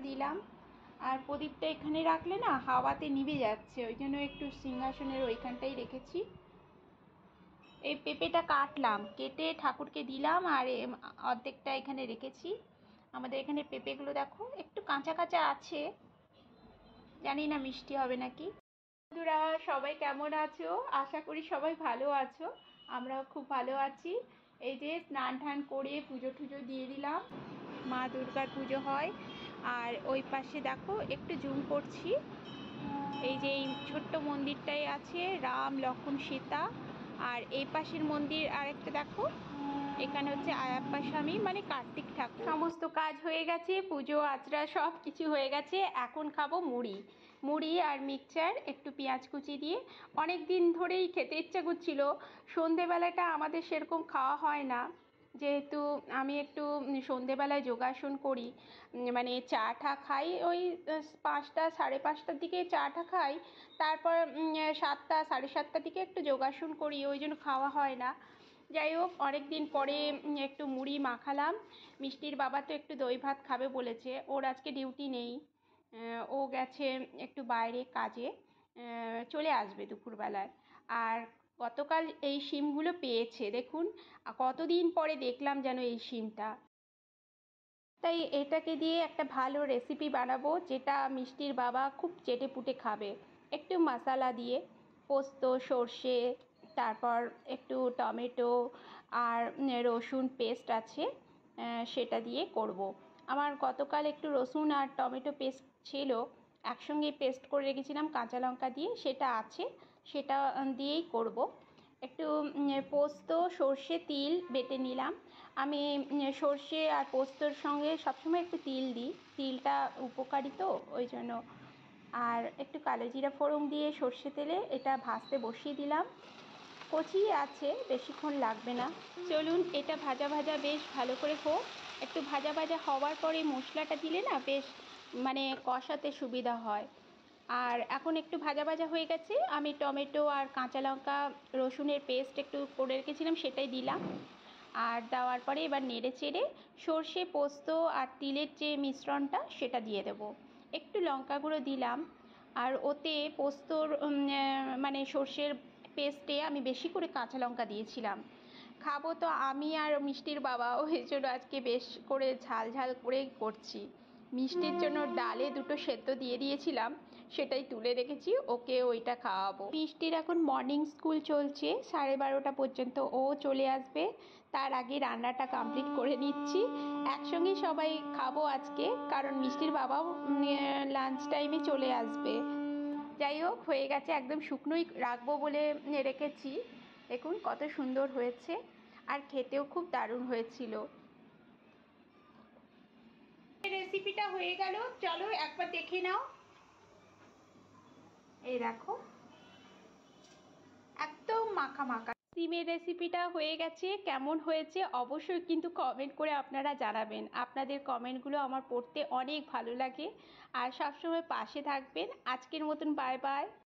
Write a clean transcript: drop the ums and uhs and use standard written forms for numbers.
দিলাম। আর প্রদীপটা এখানে রাখলে না হাওয়াতে নিভে যাচ্ছে, ওই জন্য একটু সিংহাসনের ওইখানটাই রেখেছি। এই পেঁপেটা কাটলাম, কেটে ঠাকুরকে দিলাম, আর অর্ধেকটা এখানে রেখেছি। আমাদের এখানে পেঁপেগুলো দেখো একটু কাঁচা কাঁচা আছে, জানি না মিষ্টি হবে নাকি। বন্ধুরা সবাই কেমন আছো? আশা করি সবাই ভালো আছো। আমরাও খুব ভালো আছি। এই যে স্নান টান করে পুজো টুজো দিয়ে দিলাম, মা দুর্গার পুজো হয়। আর ওই পাশে দেখো একটু জুম করছি, এই যে এই ছোট্ট মন্দিরটাই আছে, রাম লক্ষ্মণ সীতা। আর এই পাশের মন্দির আরেকটা দেখো, এখানে হচ্ছে আয়াপ্পা স্বামী মানে কার্তিক ঠাকুর। সমস্ত কাজ হয়ে গেছে, পুজো আচরা সব কিছু হয়ে গেছে। এখন খাবো মুড়ি, মুড়ি আর মিক্সচার একটু পেঁয়াজ কুচি দিয়ে। অনেক দিন ধরেই খেতে ইচ্ছা করছিল। সন্ধেবেলাটা আমাদের সেরকম খাওয়া হয় না, যেহেতু আমি একটু সন্ধেবেলায় যোগাসন করি, মানে চা টা খাই ওই 5টা সাড়ে 5টার দিকে চা টা খাই, তারপর 7টা সাড়ে 7টার দিকে একটু যোগাসন করি, ওই জন্য খাওয়া হয় না। যাই হোক, অনেক দিন পরে একটু মুড়ি মাখালাম। মিষ্টির বাবা তো একটু দই ভাত খাবে বলেছে, ওর আজকে ডিউটি নেই, ও গেছে একটু বাইরে কাজে, চলে আসবে দুপুরবেলায়। আর গতকাল এই শিমগুলো পেয়েছে, দেখুন কতদিন পরে দেখলাম যেন এই শিমটা। তাই এটাকে দিয়ে একটা ভালো রেসিপি বানাবো, যেটা মিষ্টির বাবা খুব চেটেপুটে খাবে। একটু মশলা দিয়ে, পোস্ত, সর্ষে, তারপর একটু টমেটো আর রসুন পেস্ট আছে, সেটা দিয়ে করব। আমার গতকাল একটু রসুন আর টমেটো পেস্ট ছিল, একসঙ্গে পেস্ট করে রেখেছিলাম কাঁচা লঙ্কা দিয়ে, সেটা আছে, সেটা দিয়েই করব। একটু পোস্ত, সর্ষে, তিল বেটে নিলাম। আমি সর্ষে আর পোস্তর সঙ্গে সবসময় একটু তিল দিই, তিলটা উপকারী তো ওই জন্য। আর একটু কালো জিরা ফোড়ন দিয়ে সর্ষে তেলে এটা ভাজতে বসিয়ে দিলাম। কচি আছে, বেশিক্ষণ লাগবে না। চলুন এটা ভাজা ভাজা বেশ ভালো করে হোক। একটু ভাজা ভাজা হওয়ার পরে মশলাটা দিলে না বেশ মানে কষাতে সুবিধা হয়। আর এখন একটু ভাজা ভাজা হয়ে গেছে, আমি টমেটো আর কাঁচা লঙ্কা রসুনের পেস্ট একটু করে রেখেছিলাম, সেটাই দিলাম। আর দেওয়ার পরে এবার নেড়ে চেড়ে সর্ষে, পোস্ত আর তিলের যে মিশ্রণটা সেটা দিয়ে দেব। একটু লঙ্কা গুঁড়ো দিলাম। আর ওতে পোস্তর মানে সর্ষের পেস্টে আমি বেশি করে কাঁচা লঙ্কা দিয়েছিলাম। খাবো তো আমি আর মিষ্টির বাবা, ওই জন্য আজকে বেশ করে ঝাল ঝাল করেই করছি। মিষ্টির জন্য ডালে 2টো সেদ্ধ দিয়ে দিয়েছিলাম, সেটাই তুলে রেখেছি, ওকে ওইটা খাওয়াবো। মিষ্টির এখন মর্নিং স্কুল চলছে, 12:30 পর্যন্ত ও চলে আসবে, তার আগে রান্নাটা কমপ্লিট করে নিচ্ছি। একসঙ্গে সবাই খাবো আজকে, কারণ মিষ্টির বাবাও লাঞ্চ টাইমে চলে আসবে। যাই হোক, হয়ে গেছে, একদম শুকনোই রাখবো বলে রেখেছি। দেখুন কত সুন্দর হয়েছে, আর খেতেও খুব দারুণ হয়েছিল। রেসিপিটা হয়ে গেল, চলো একবার দেখে নাও। এই দেখো একদম মাখা মাখা সিমের রেসিপিটা হয়ে গেছে। কেমন হয়েছে অবশ্যই কিন্তু কমেন্ট করে আপনারা জানাবেন। আপনাদের কমেন্টগুলো আমার পড়তে অনেক ভালো লাগে। আর সবসময় পাশে থাকবেন। আজকের মতন বাই বাই।